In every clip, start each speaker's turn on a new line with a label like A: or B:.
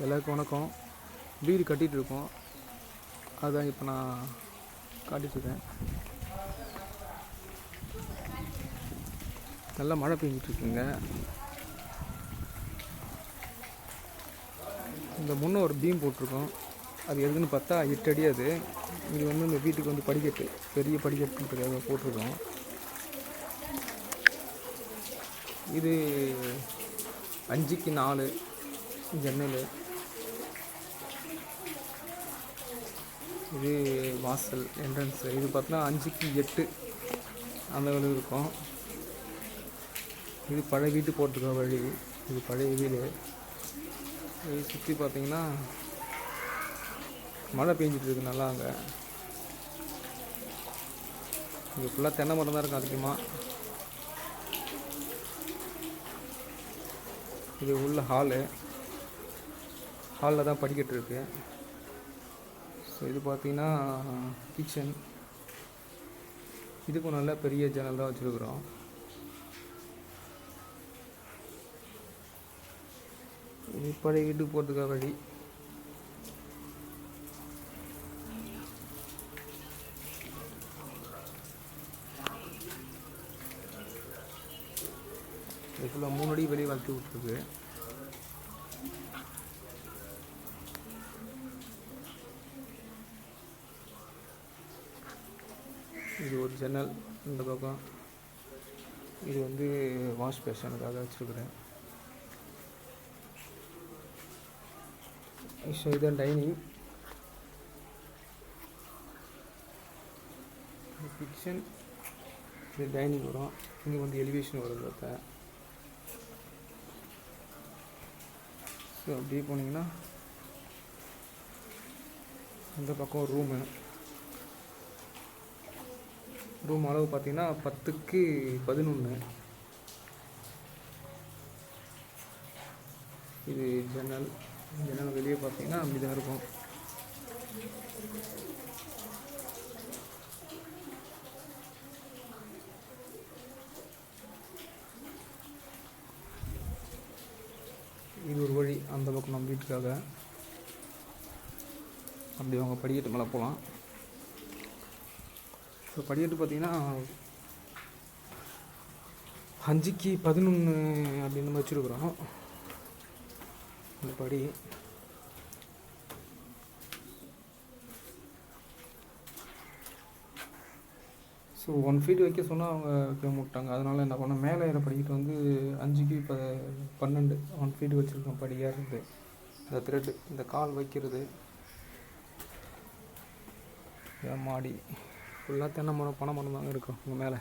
A: எல்லாருக்கும் வணக்கம். வீடு கட்டிகிட்டு இருக்கோம், அதுதான் இப்போ நான் காட்டிகிட்ருக்கேன். நல்லா மழை பெஞ்சிட்ருக்குங்க. இந்த முன்னே ஒரு பீம் போட்டிருக்கோம், அது எதுன்னு பார்த்தா 8 அடி. அது இது வந்து இந்த வீட்டுக்கு வந்து படிக்கட்டு, பெரிய படிக்கட்டுன்றதுக்காக போட்டிருக்கோம். இது 5க்கு 4 ஜன்னல். இது வாசல் என்ட்ரன்ஸு. இது பார்த்தோன்னா 5க்கு 8 அந்த அளவு இருக்கும். இது பழைய வீட்டு போட்டிருக்க வழி. இது பழைய வீடு. இது சுற்றி பார்த்திங்கன்னா மழை பெஞ்சிட்ருக்கு நல்லா. அங்கே இங்கே ஃபுல்லாக தென்னை மரம் தான் இருக்கும் அதிகமாக. இது உள்ள ஹாலில் தான் படிக்கட்டு இருக்குது. ஸோ இது பார்த்திங்கன்னா கிச்சன். இதுக்கும் நல்ல பெரிய ஜன்னல் தான் வச்சுருக்குறோம். இது பழைய வீட்டுக்கு போகிறதுக்காக வழி. இது ஃபுல்லாக 3 அடி வெளியே வளர்த்து விட்ருக்கு. இது ஒரு ஜன்னல் இந்த பக்கம். இது வந்து வாஷ் பேஷனுக்காக வச்சுருக்குறேன். ஸோ இதுதான் டைனிங். கிச்சன். இது டைனிங் வரும். இங்கே வந்து எலிவேஷன் வரும் பார்த்தா. ஸோ அப்படியே போனீங்கன்னா இந்த பக்கம் ரூம் அளவு பார்த்தீங்கன்னா 10க்கு 11. இது ஜன்னல் வெளியே பார்த்தீங்கன்னா அப்படி தான் இருக்கும். இது ஒரு வழி அந்த பக்கம் நம்ம வீட்டுக்காக. அப்படி அவங்க படிக்கட்டு மேலே போகலாம். ஸோ படிக்கட்டு பார்த்திங்கன்னா 5க்கு 11 அப்படின்னு நம்ம வச்சுருக்குறோம் இந்த படி. ஸோ 1 ஃபீட் வைக்க சொன்னால் அவங்க வைக்க மாட்டாங்க. அதனால் என்ன பண்ண, மேலே ஏற படிக்கிட்டு வந்து 5க்கு 12 1 ஃபீட் வச்சுருக்கோம். படியாக இருந்து இந்த த்ரெட்டு, இந்த கால் வைக்கிறது. மாடி ஃபுல்லாக தென்னை மரம் பனை மரம் தாங்க இருக்கும். இங்கே மேலே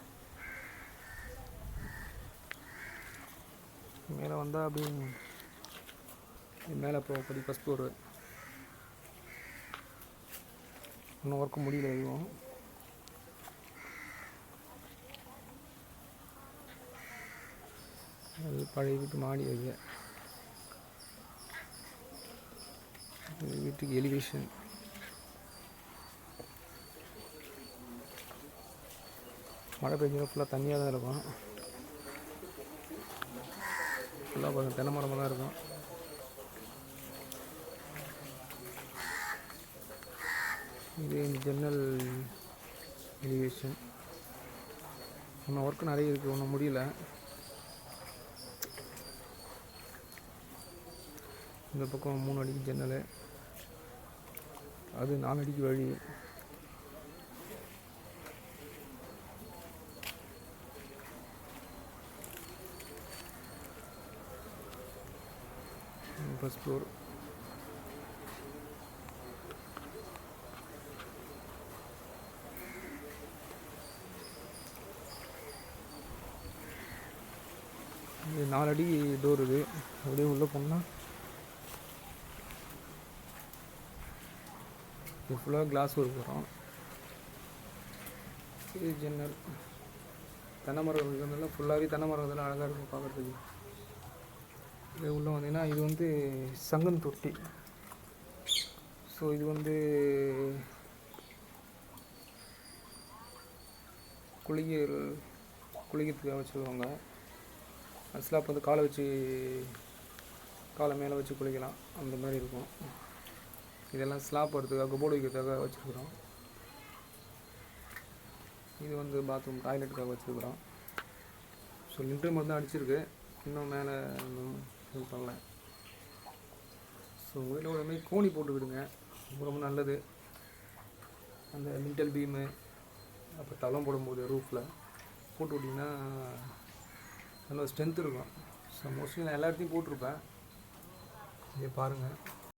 A: வந்தால் அப்படி மேலே படி ஃபஸ்ட் ஃப்ளோர். இன்னும் ஒர்க்கு முடியல எதுவும். அது பழைய வீட்டு மாடி. அது வீட்டுக்கு எலிவேஷன். மழை பெஞ்சா ஃபுல்லாக தண்ணியாக தான் இருக்கும். ஃபுல்லாக கொஞ்சம் தென்னை மரமாக தான் இருக்கும். இது ஜன்னல் எலிவேஷன். இன்னும் ஒர்க்கு நிறைய இருக்குது, ஒன்றும் முடியல. இந்த பக்கம் 3 அடிக்கு ஜன்னல், அது 4 அடிக்கு வழி. First floor. இது 4 அடி டோர். இது அப்படியே உள்ளே போனால் இது ஃபுல்லாக கிளாஸ் ஒர்க் வரும். இது ஜன்னல். தென்னை மரம் இருக்கிறதுனால ஃபுல்லாகவே தென்னை மரம் இதெல்லாம் அழகாக இருக்கும் பார்க்குறதுக்கு. இது உள்ளே வந்தீங்கன்னா இது வந்து சங்கன் தொட்டி. ஸோ இது வந்து குளிக்கிறதுக்காக வச்சுருவாங்க. ஸ்லாப் வந்து காலை வச்சு காலை மேலே வச்சு குளிக்கலாம் அந்த மாதிரி இருக்கும். இதெல்லாம் ஸ்லாப் போடுறதுக்காக போர்டு வைக்கிறதுக்காக வச்சுருக்குறோம். இது வந்து பாத்ரூம் டாய்லெட்டுக்காக வச்சுருக்குறோம். ஸோ லிண்டர் மட்டும் தான் அடிச்சிருக்கு, இன்னும் மேலே இன்னும் இது பண்ணல. ஸோ வீட்டில் ஒரு மாதிரி கோணி போட்டுக்கிடுங்க, ரொம்ப நல்லது. அந்த லிண்டல் பீமு அப்புறம் தளம் போடும்போது ரூஃபில் போட்டு விட்டிங்கன்னா நல்ல ஸ்ட்ரென்த் இருக்கும். ஸோ மோஸ்ட்லி நான் எல்லா இடத்தையும் போட்டிருப்பேன், இங்கே பாருங்கள்.